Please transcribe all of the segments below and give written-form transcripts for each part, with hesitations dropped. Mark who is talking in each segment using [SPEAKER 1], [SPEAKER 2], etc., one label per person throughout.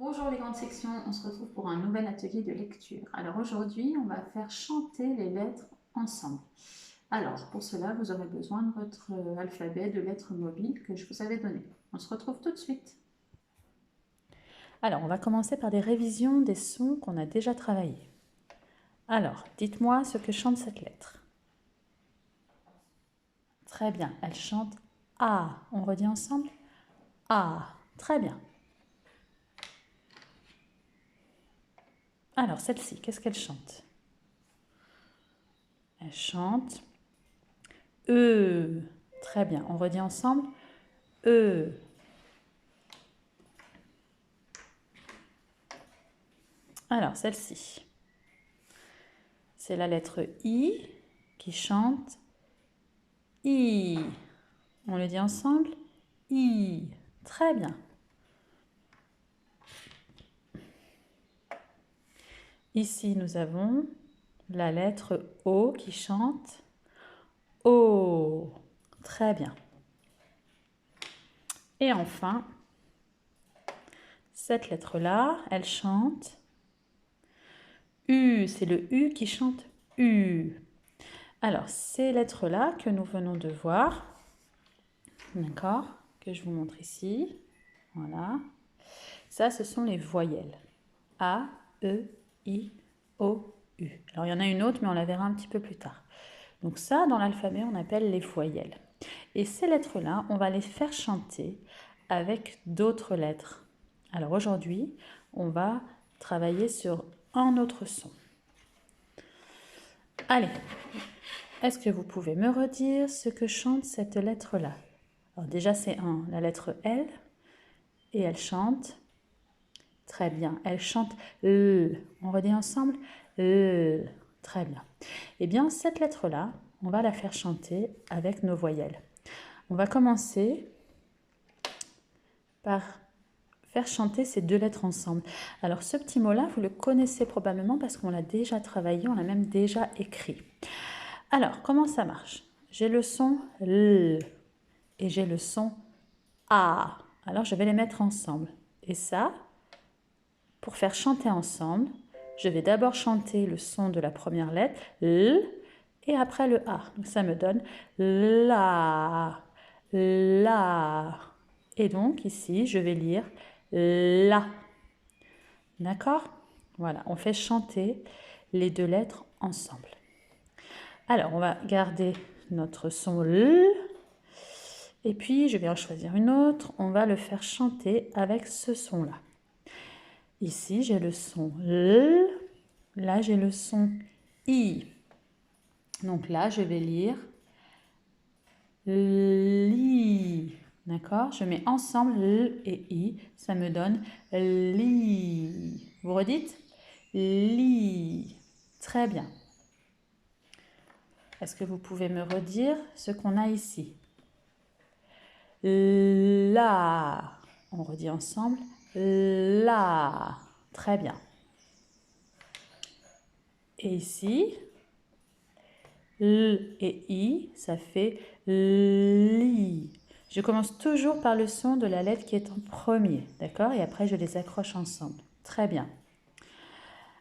[SPEAKER 1] Bonjour les grandes sections, on se retrouve pour un nouvel atelier de lecture. Alors aujourd'hui, on va faire chanter les lettres ensemble. Alors pour cela, vous aurez besoin de votre alphabet de lettres mobiles que je vous avais donné. On se retrouve tout de suite. Alors on va commencer par des révisions des sons qu'on a déjà travaillés. Alors, dites-moi ce que chante cette lettre. Très bien, elle chante A. On redit ensemble A. Très bien. Alors celle-ci, qu'est-ce qu'elle chante? Elle chante E. Très bien, on redit ensemble E. Alors celle-ci, c'est la lettre I qui chante I. On le dit ensemble I. Très bien. Ici, nous avons la lettre O qui chante O. Très bien. Et enfin, cette lettre-là, elle chante U. C'est le U qui chante U. Alors, ces lettres-là que nous venons de voir, d'accord, que je vous montre ici, voilà, ça, ce sont les voyelles. A, E, I, O, U. Alors, il y en a une autre, mais on la verra un petit peu plus tard. Donc ça, dans l'alphabet, on appelle les voyelles. Et ces lettres-là, on va les faire chanter avec d'autres lettres. Alors aujourd'hui, on va travailler sur un autre son. Allez, est-ce que vous pouvez me redire ce que chante cette lettre-là? Alors déjà, c'est la lettre L, et elle chante. Très bien, elle chante L. On redit ensemble L. Très bien. Eh bien, cette lettre-là, on va la faire chanter avec nos voyelles. On va commencer par faire chanter ces deux lettres ensemble. Alors, ce petit mot-là, vous le connaissez probablement parce qu'on l'a déjà travaillé, on l'a même déjà écrit. Alors, comment ça marche? J'ai le son L et j'ai le son A. Alors, je vais les mettre ensemble. Et ça, pour faire chanter ensemble, je vais d'abord chanter le son de la première lettre, L, et après le A. Donc ça me donne la, la. Et donc ici, je vais lire la. D'accord? Voilà, on fait chanter les deux lettres ensemble. Alors, on va garder notre son L. Et puis, je vais en choisir une autre. On va le faire chanter avec ce son-là. Ici, j'ai le son L. Là, j'ai le son I. Donc là, je vais lire li. D'accord? Je mets ensemble L et I. Ça me donne li. Vous redites? Li. Très bien. Est-ce que vous pouvez me redire ce qu'on a ici? La. On redit ensemble. La. Très bien. Et ici, L et I, ça fait li. Je commence toujours par le son de la lettre qui est en premier, d'accord? Et après, je les accroche ensemble. Très bien.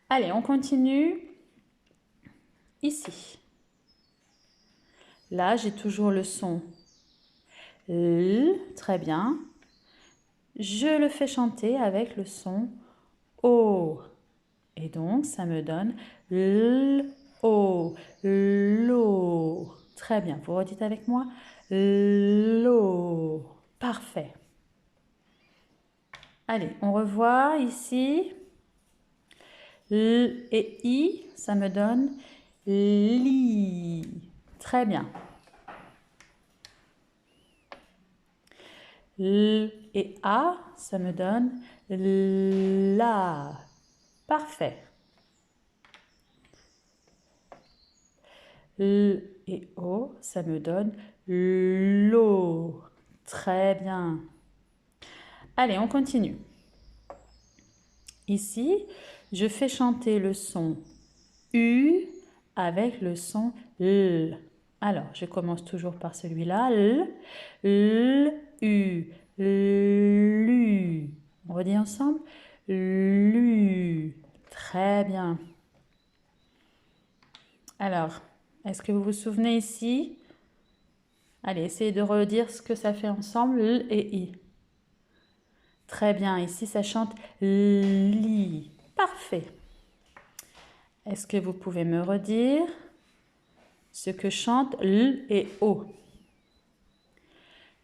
[SPEAKER 1] Allez, on continue ici. Là, j'ai toujours le son L, très bien. Je le fais chanter avec le son O. Et donc, ça me donne L-O, l'eau. Très bien, vous redites avec moi l'eau. Parfait. Allez, on revoit ici. L et I, ça me donne li. Très bien. L et A, ça me donne la. Parfait. L et O, ça me donne l'eau. Très bien. Allez, on continue. Ici, je fais chanter le son U avec le son L. Alors, je commence toujours par celui-là. L, L, U, Lu. On redit ensemble. lu. Très bien. Alors, est-ce que vous vous souvenez ici? Allez, essayez de redire ce que ça fait ensemble, L et I. Très bien, ici ça chante li. Parfait. Est-ce que vous pouvez me redire ce que chante L et O?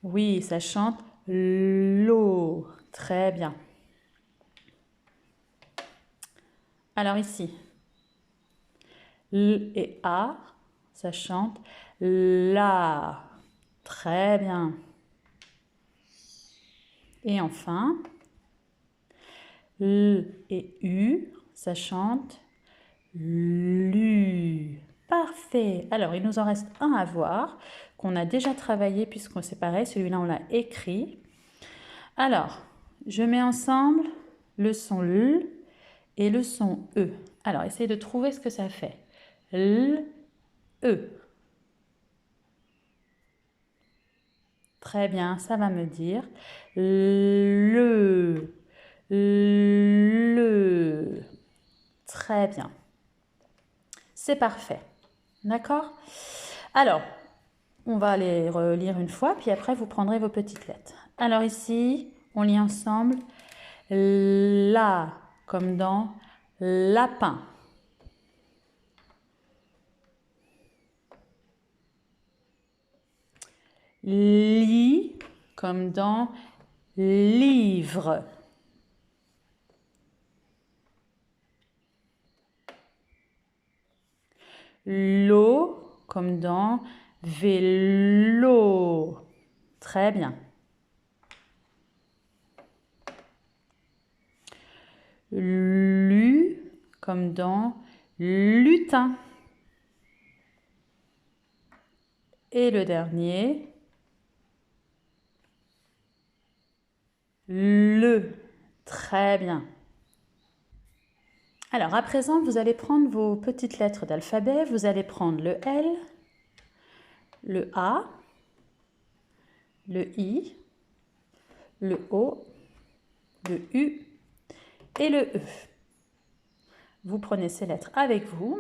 [SPEAKER 1] Oui, ça chante l'eau. Très bien. Alors ici, L et A, ça chante la. Très bien. Et enfin, L et U, ça chante lu. Parfait. Alors, il nous en reste un à voir, qu'on a déjà travaillé puisqu'on c'est pareil, celui-là on l'a écrit. Alors, je mets ensemble le son L et le son E. Alors, essayez de trouver ce que ça fait. L, E. Très bien, ça va me dire le. Très bien. C'est parfait. D'accord? Alors, on va les relire une fois, puis après vous prendrez vos petites lettres. Alors ici, on lit ensemble la, comme dans lapin. Li, comme dans livre. L'eau, comme dans vélo. Très bien. Lu, comme dans lutin. Et le dernier, le. Très bien. Alors, à présent, vous allez prendre vos petites lettres d'alphabet. Vous allez prendre le L, le A, le I, le O, le U et le E. Vous prenez ces lettres avec vous.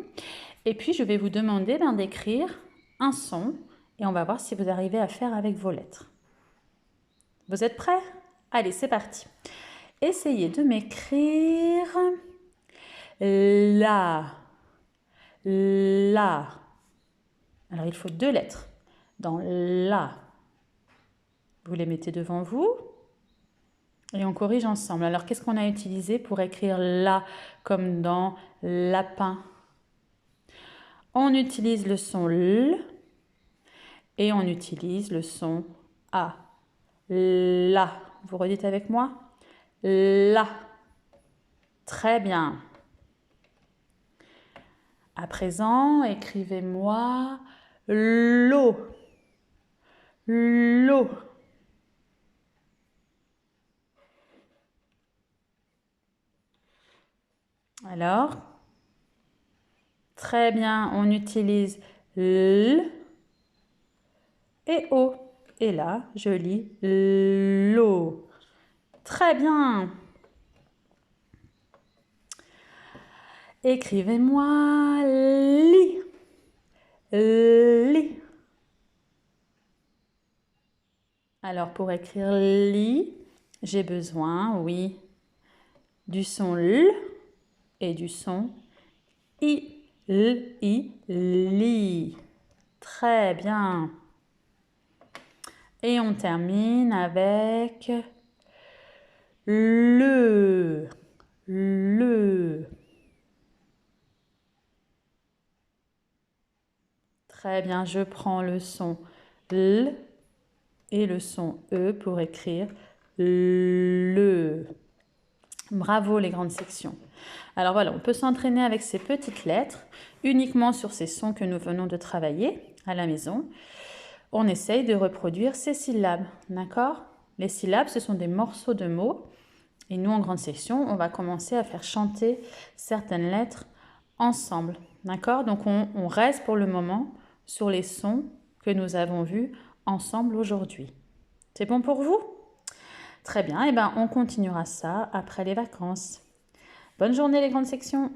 [SPEAKER 1] Et puis, je vais vous demander d'écrire un son. Et on va voir si vous arrivez à faire avec vos lettres. Vous êtes prêts? Allez, c'est parti. Essayez de m'écrire la. La. Alors, il faut 2 lettres dans la. Vous les mettez devant vous et on corrige ensemble. Alors, qu'est-ce qu'on a utilisé pour écrire la comme dans lapin? On utilise le son L et on utilise le son A. La. Vous redites avec moi? La. Très bien. À présent, écrivez-moi l'eau. L'eau. Alors, très bien, on utilise L et O. Et là, je lis l'eau. Très bien. Écrivez-moi li. Li. Alors, pour écrire li, j'ai besoin, oui, du son L et du son I. L, I, li. Très bien. Et on termine avec le. Le. Très bien, je prends le son L et le son E pour écrire le. Bravo les grandes sections. Alors voilà, on peut s'entraîner avec ces petites lettres, uniquement sur ces sons que nous venons de travailler à la maison. On essaye de reproduire ces syllabes, d'accord? Les syllabes, ce sont des morceaux de mots. Et nous, en grande section, on va commencer à faire chanter certaines lettres ensemble, d'accord? Donc on reste pour le moment sur les sons que nous avons vus ensemble aujourd'hui. C'est bon pour vous? Très bien, et ben on continuera ça après les vacances. Bonne journée les grandes sections!